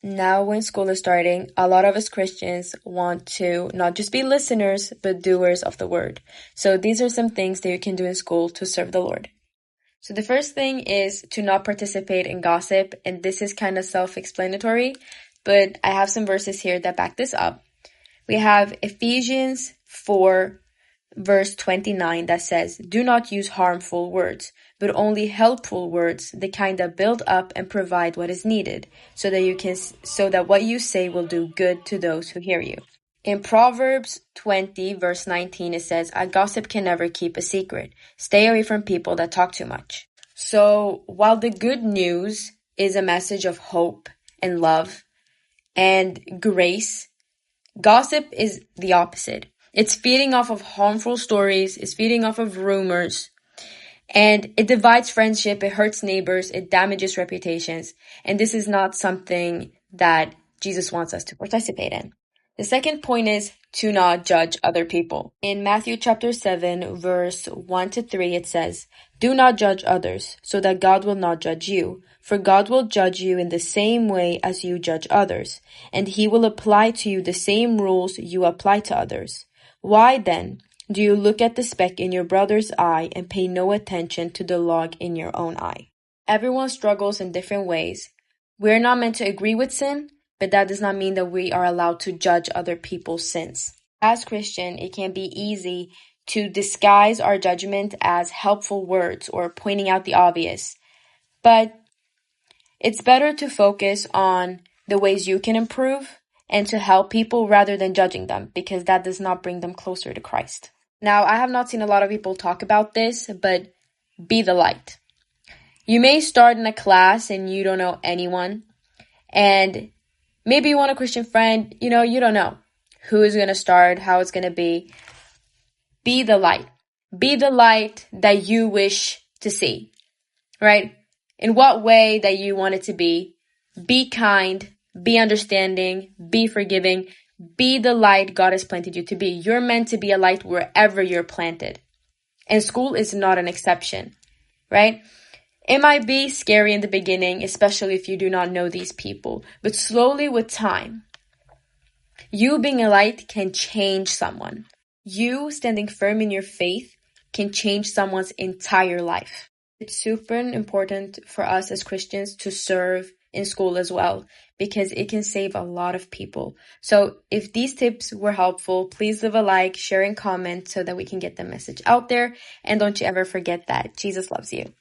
Now when school is starting, a lot of us Christians want to not just be listeners, but doers of the word. So these are some things that you can do in school to serve the Lord. So the first thing is to not participate in gossip, and this is kind of self-explanatory, but I have some verses here that back this up. We have Ephesians 4, verse 29 that says, "Do not use harmful words, but only helpful words, the kind that build up and provide what is needed, so that what you say will do good to those who hear you." In Proverbs 20, verse 19, it says, "A gossip can never keep a secret. Stay away from people that talk too much." So while the good news is a message of hope and love and grace, gossip is the opposite. It's feeding off of harmful stories, it's feeding off of rumors, and it divides friendship, it hurts neighbors, it damages reputations, and this is not something that Jesus wants us to participate in. The second point is to not judge other people. In Matthew chapter 7, verse 1 to 3, it says, "Do not judge others, so that God will not judge you. For God will judge you in the same way as you judge others, and he will apply to you the same rules you apply to others. Why then do you look at the speck in your brother's eye and pay no attention to the log in your own eye?" Everyone struggles in different ways. We're not meant to agree with sin, but that does not mean that we are allowed to judge other people's sins. As Christian, it can be easy to disguise our judgment as helpful words or pointing out the obvious. But it's better to focus on the ways you can improve and to help people rather than judging them, because that does not bring them closer to Christ. Now, I have not seen a lot of people talk about this, but be the light. You may start in a class and you don't know anyone, and maybe you want a Christian friend, you don't know who is going to start, how it's going to be. Be the light. Be the light that you wish to see, right? In what way that you want it to be. Be kind, be understanding, be forgiving. Be the light God has planted you to be. You're meant to be a light wherever you're planted. And school is not an exception, right? It might be scary in the beginning, especially if you do not know these people. But slowly with time, you being a light can change someone. You standing firm in your faith can change someone's entire life. It's super important for us as Christians to serve in school as well, because it can save a lot of people. So if these tips were helpful, please leave a like, share, and comment so that we can get the message out there. And don't you ever forget that Jesus loves you.